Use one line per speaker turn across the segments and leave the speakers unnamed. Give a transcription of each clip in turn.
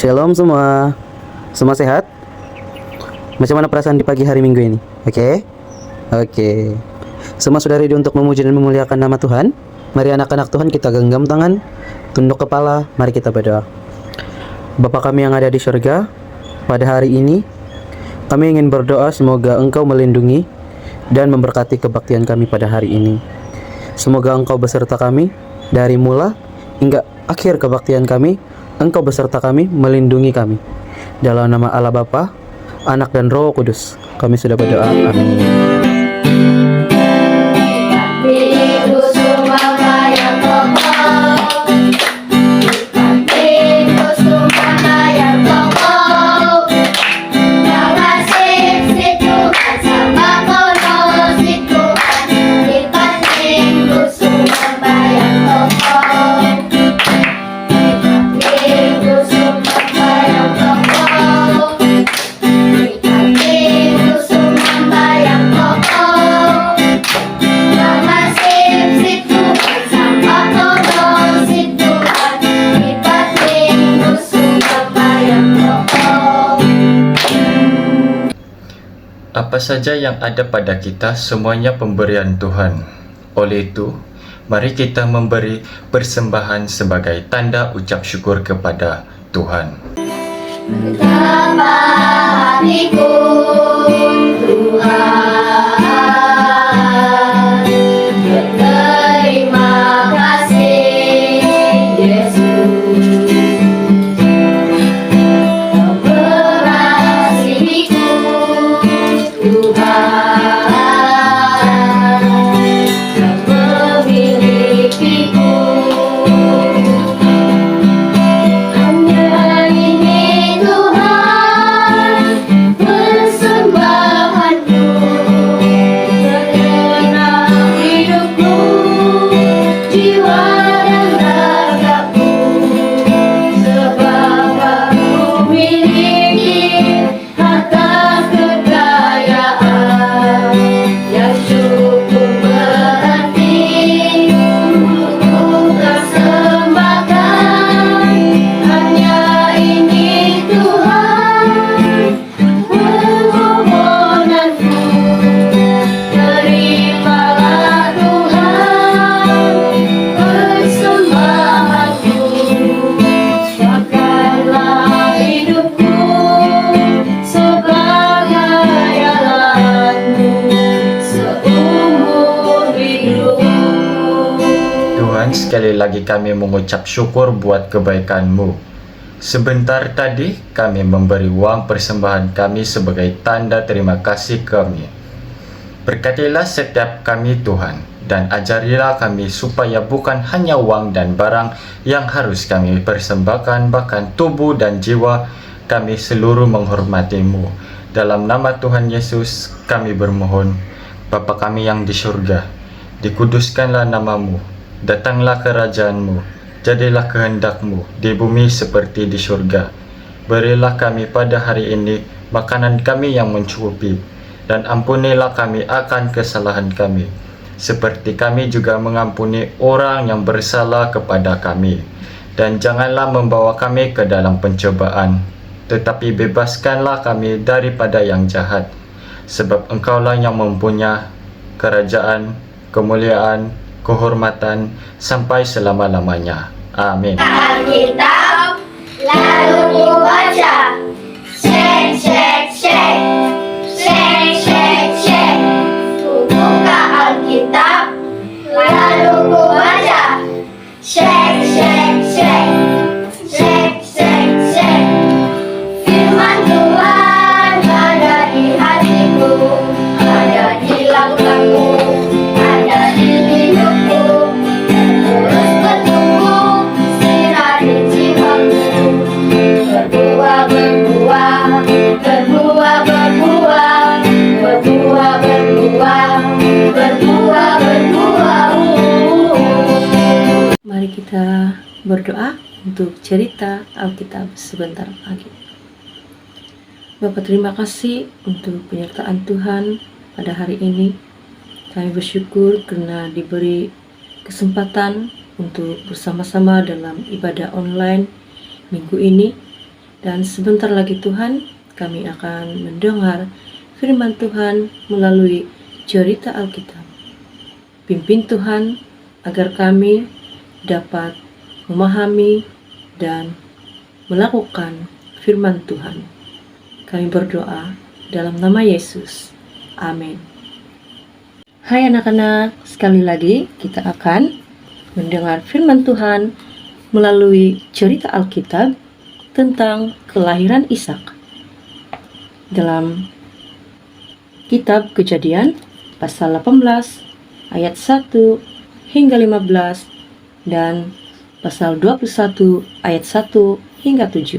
Shalom semua. Semua sehat? Macam mana perasaan di pagi hari Minggu ini? Oke? Oke. Semua sudah ready untuk memuji dan memuliakan nama Tuhan? Mari anak-anak Tuhan kita genggam tangan, tunduk kepala, mari kita berdoa. Bapa kami yang ada di surga, pada hari ini kami ingin berdoa semoga Engkau melindungi dan memberkati kebaktian kami pada hari ini. Semoga Engkau beserta kami dari mula hingga akhir kebaktian kami. Engkau beserta kami, melindungi kami. Dalam nama Allah Bapa, Anak dan Roh Kudus, kami sudah berdoa. Amin.
Apa saja yang ada pada kita, semuanya pemberian Tuhan. Oleh itu, mari kita memberi persembahan sebagai tanda ucap syukur kepada Tuhan.
Betapa hatiku Tuhan, berterima kasih Yesus. Kau mengasihiku Tuhan, Kau memilikiku. Hanya ini Tuhan persembahanku, segenap hidupku, jiwa dan ragaku, sebab aku miliki harta kekayaan yang cukup berarti untuk persembahkan. Hanya ini Tuhan permohonanku, terimalah Tuhan persembahanku, pakanlah hidupku sebagai alatmu seumur hidup.
Tuhan, sekali lagi kami mengucap syukur buat kebaikan-Mu. Sebentar tadi kami memberi uang persembahan kami sebagai tanda terima kasih kami. Berkatilah setiap kami Tuhan, dan ajarilah kami supaya bukan hanya uang dan barang yang harus kami persembahkan, bahkan tubuh dan jiwa kami seluruh menghormati-Mu. Dalam nama Tuhan Yesus kami bermohon. Bapa kami yang di surga, dikuduskanlah nama-Mu, datanglah kerajaan-Mu, jadilah kehendak-Mu di bumi seperti di surga. Berilah kami pada hari ini makanan kami yang mencukupi, dan ampunilah kami akan kesalahan kami, seperti kami juga mengampuni orang yang bersalah kepada kami. Dan janganlah membawa kami ke dalam pencobaan, tetapi bebaskanlah kami daripada yang jahat. Sebab Engkaulah yang mempunyai kerajaan, kemuliaan, kehormatan sampai selama-lamanya. Amin.
Alkitab, lalu ku baca. Shake, shake, shake. Shake, shake, shake. Ku buka Alkitab, lalu ku baca. Shake, shake, shake. Shake, shake, shake. Firman Tuhan ada di hatiku, ada di lautanku, ada di hidupku. Terus bertumbuh, sirari jiwaku, berbuah, berbuah, berbuah, berbuah, berbuah, berbuah, berbuah, berbuah. Mari kita berdoa untuk cerita Alkitab sebentar lagi. Bapak, terima kasih untuk penyertaan Tuhan pada hari ini. Kami bersyukur karena diberi kesempatan untuk bersama-sama dalam ibadah online minggu ini. Dan sebentar lagi Tuhan, kami akan mendengar firman Tuhan melalui cerita Alkitab. Pimpin Tuhan agar kami dapat memahami dan melakukan firman Tuhan. Kami berdoa dalam nama Yesus. Amin. Hai anak-anak, sekali lagi kita akan mendengar firman Tuhan melalui cerita Alkitab tentang kelahiran Ishak. Dalam kitab Kejadian pasal 18 ayat 1 hingga 15 dan pasal 21 ayat 1 hingga 7.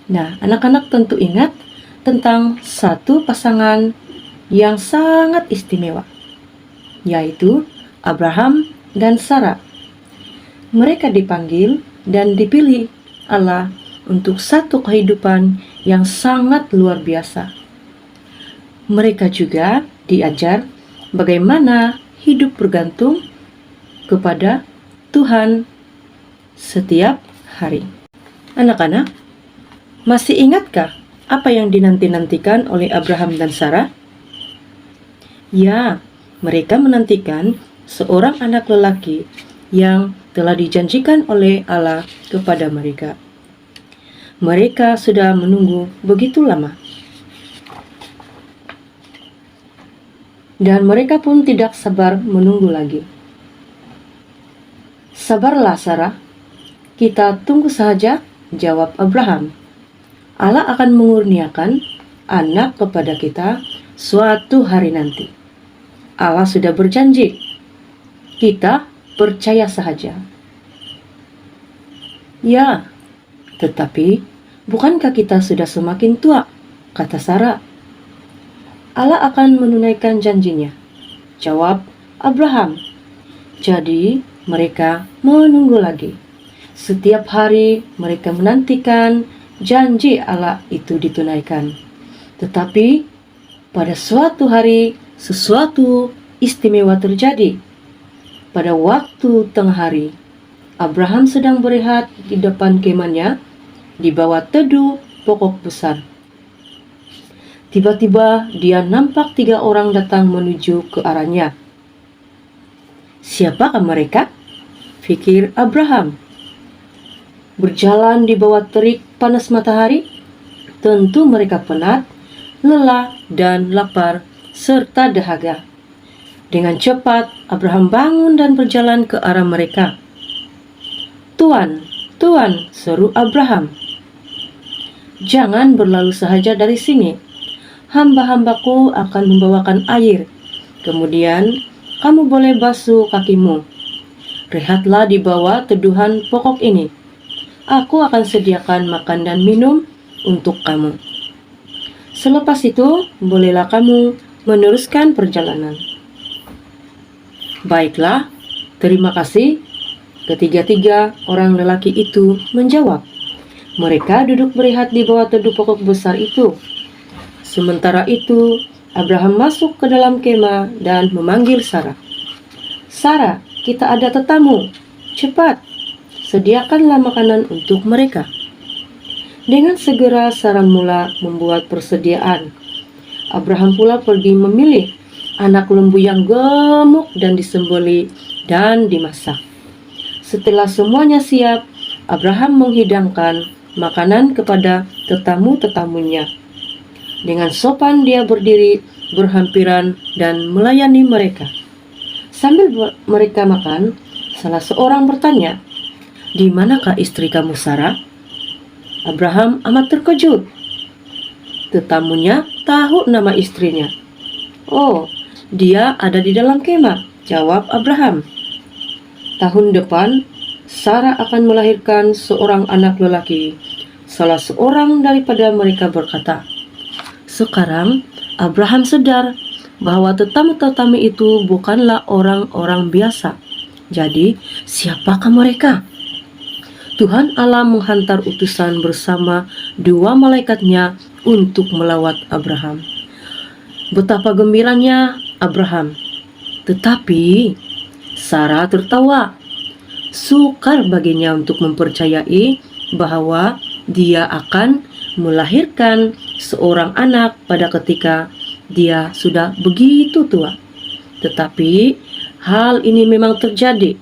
Nah, anak-anak tentu ingat tentang satu pasangan yang sangat istimewa, yaitu Abraham dan Sarah. Mereka dipanggil dan dipilih Allah untuk satu kehidupan yang sangat luar biasa. Mereka juga diajar bagaimana hidup bergantung kepada Tuhan setiap hari. Anak-anak, masih ingatkah apa yang dinanti-nantikan oleh Abraham dan Sarah? Ya, mereka menantikan seorang anak lelaki yang telah dijanjikan oleh Allah kepada mereka. Mereka sudah menunggu begitu lama. Dan mereka pun tidak sabar menunggu lagi. Sabarlah Sarah, kita tunggu saja, jawab Abraham. Allah akan mengurniakan anak kepada kita suatu hari nanti. Allah sudah berjanji. Kita percaya saja. Ya, tetapi bukankah kita sudah semakin tua? Kata Sarah. Allah akan menunaikan janjinya, jawab Abraham. Jadi mereka menunggu lagi. Setiap hari mereka menantikan janji Allah itu ditunaikan. Tetapi pada suatu hari sesuatu istimewa terjadi. Pada waktu tengah hari, Abraham sedang berehat di depan kemahnya di bawah teduh pokok besar. Tiba-tiba dia nampak 3 orang datang menuju ke arahnya. Siapakah mereka? Pikir Abraham. Berjalan di bawah terik panas matahari, tentu mereka penat, lelah, dan lapar, serta dahaga. Dengan cepat, Abraham bangun dan berjalan ke arah mereka. Tuan, Tuan, seru Abraham. Jangan berlalu sahaja dari sini. Hamba-hambaku akan membawakan air. Kemudian, kamu boleh basuh kakimu. Rehatlah di bawah teduhan pokok ini. Aku akan sediakan makan dan minum untuk kamu. Selepas itu, bolehlah kamu meneruskan perjalanan. Baiklah, terima kasih. Ketiga-tiga orang lelaki itu menjawab. Mereka duduk berehat di bawah teduh pokok besar itu. Sementara itu, Abraham masuk ke dalam kemah dan memanggil Sarah. Sarah, kita ada tetamu. Cepat, sediakanlah makanan untuk mereka. Dengan segera Sarah mula membuat persediaan. Abraham pula pergi memilih anak lembu yang gemuk dan disembelih dan dimasak. Setelah semuanya siap, Abraham menghidangkan makanan kepada tetamu-tetamunya. Dengan sopan dia berdiri berhampiran dan melayani mereka. Sambil mereka makan, salah seorang bertanya, "Di manakah istri kamu Sarah?" Abraham amat terkejut. Tetamunya tahu nama istrinya. "Oh, dia ada di dalam kemah," jawab Abraham. Tahun depan, Sarah akan melahirkan seorang anak lelaki. Salah seorang daripada mereka berkata, sekarang Abraham sadar bahwa tetamu-tetamu itu bukanlah orang-orang biasa. Jadi, siapakah mereka? Tuhan Allah menghantar utusan bersama 2 malaikatnya untuk melawat Abraham. Betapa gembiranya Abraham. Tetapi Sarah tertawa. Sukar baginya untuk mempercayai bahwa Dia akan melahirkan seorang anak pada ketika dia sudah begitu tua. Tetapi hal ini memang terjadi.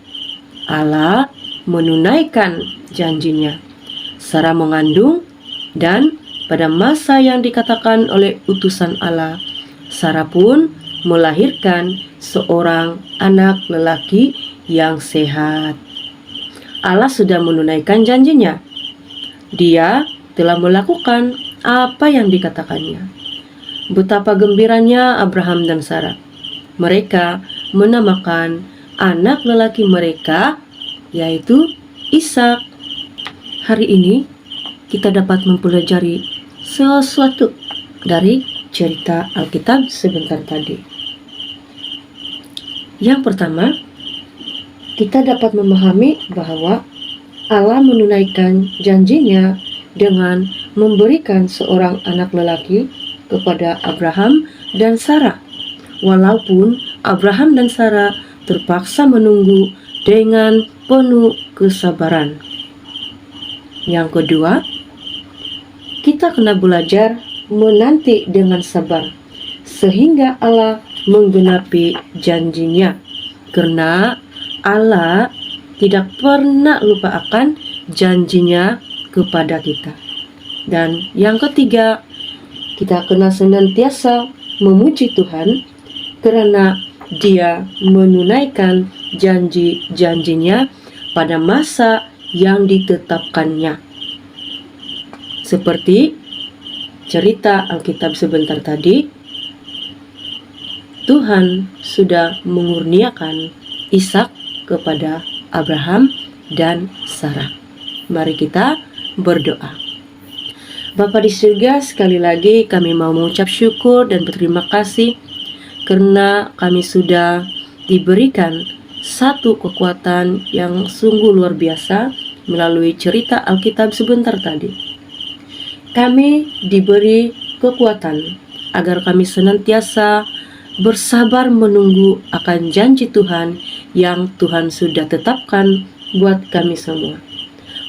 Allah menunaikan janjinya. Sarah mengandung dan pada masa yang dikatakan oleh utusan Allah, Sarah pun melahirkan seorang anak lelaki yang sehat. Allah sudah menunaikan janjinya. Dia telah melakukan apa yang dikatakannya. Betapa gembiranya Abraham dan Sarah. Mereka menamakan anak lelaki mereka yaitu Ishak. Hari ini kita dapat mempelajari sesuatu dari cerita Alkitab sebentar tadi. Yang pertama, kita dapat memahami bahwa Allah menunaikan janjinya dengan memberikan seorang anak lelaki kepada Abraham dan Sarah. Walaupun Abraham dan Sarah terpaksa menunggu dengan penuh kesabaran. Yang kedua, kita kena belajar menanti dengan sabar sehingga Allah menggenapi janjinya, karena Allah tidak pernah lupa akan janjinya kepada kita. Dan yang ketiga, kita kena senantiasa memuji Tuhan karena Dia menunaikan janji-janjinya pada masa yang ditetapkannya. Seperti cerita Alkitab sebentar tadi, Tuhan sudah mengurniakan Ishak kepada Abraham dan Sarah. Mari kita berdoa. Bapa di surga, sekali lagi kami mau mengucap syukur dan berterima kasih karena kami sudah diberikan satu kekuatan yang sungguh luar biasa melalui cerita Alkitab sebentar tadi. Kami diberi kekuatan agar kami senantiasa bersabar menunggu akan janji Tuhan yang Tuhan sudah tetapkan buat kami semua.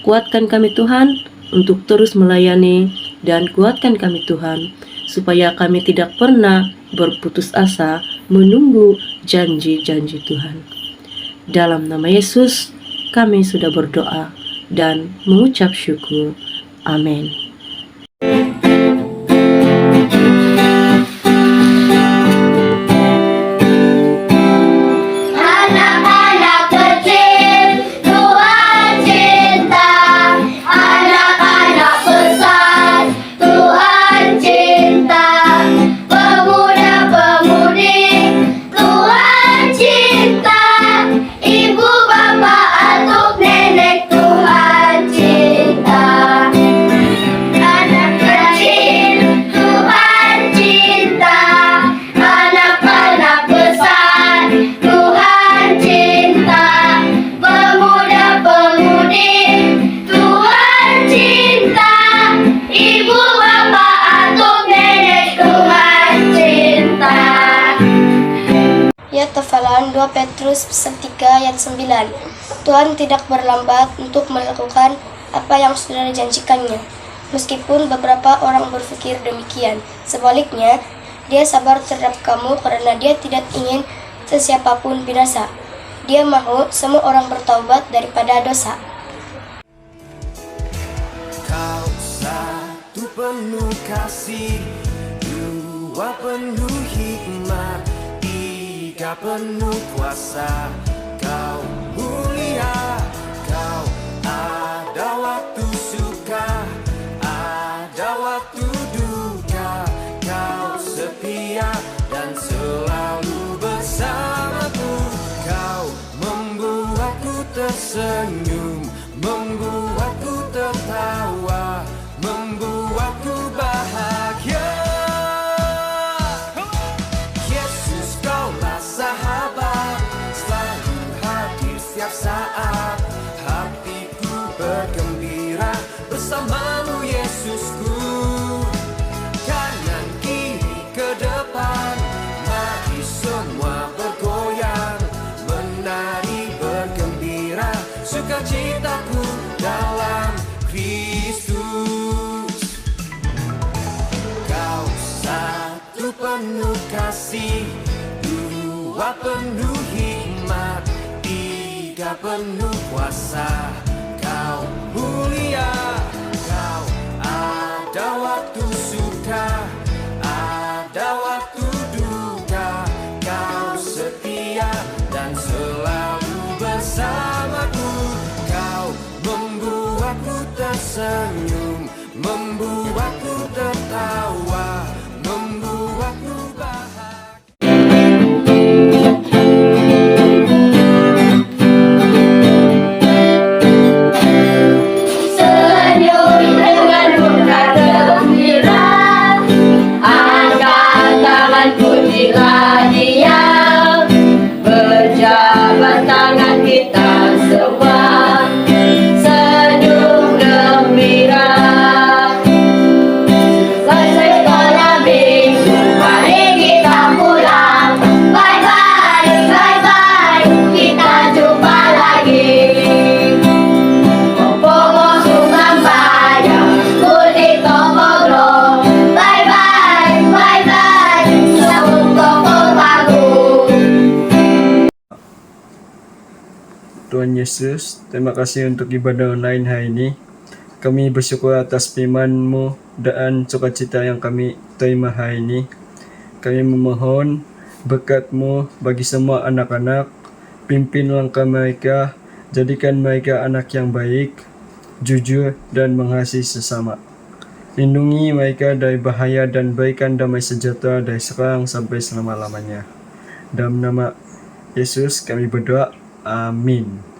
Kuatkan kami Tuhan untuk terus melayani dan kuatkan kami Tuhan supaya kami tidak pernah berputus asa menunggu janji-janji Tuhan. Dalam nama Yesus kami sudah berdoa dan mengucap syukur. Amin.
Ya, hafalan 2 Petrus 3 ayat 9. Tuhan tidak berlambat untuk melakukan apa yang sudah dijanjikannya, meskipun beberapa orang berpikir demikian. Sebaliknya, Dia sabar terhadap kamu karena Dia tidak ingin sesiapapun binasa. Dia mahu semua orang bertaubat daripada dosa.
Kau satu penuh kasih, dua penuh hikmat, tiga penuh kuasa. Kau mulia, kau ada waktu suka, ada waktu duka. Kau setia dan selalu bersamaku. Kau membuatku tersenyum, membuatku tertawa, membuatku bahagia. Yesus, Kaulah sahabat, selalu hadir setiap saat. Hatiku bergembira bersamamu, Yesusku. Kanan kiri ke depan, mari semua bergoyang, menari bergembira, sukacitaku dalam Kristus. penuh kasih, dua penuh hikmat, tiga penuh kuasa. Kau mulia, kau ada waktu suka, ada waktu duka. Kau setia dan selalu bersamaku. Kau membuatku tersenyum, membuatku tertawa, membuatku bahagia.
Senyum dengan muka gembira, angkat tangan pujilah Dia, berjabat tangan kita semua, senyum gembira. Selesai sekolah minggu, mari kita pulang. Bye bye, bye bye, kita jumpa lagi. Pomo sumang bayang, kuli tomogro. Bye bye, bye bye, sabung toko baru.
Tuhan Yesus, terima kasih untuk ibadah online hari ini. Kami bersyukur atas firman-Mu dan sukacita yang kami terima hari ini. Kami memohon berkat-Mu bagi semua anak-anak. Pimpin langkah mereka, jadikan mereka anak yang baik, jujur, dan mengasihi sesama. Lindungi mereka dari bahaya dan berikan damai sejahtera dari sekarang sampai selama-lamanya. Dalam nama Yesus kami berdoa. Amin.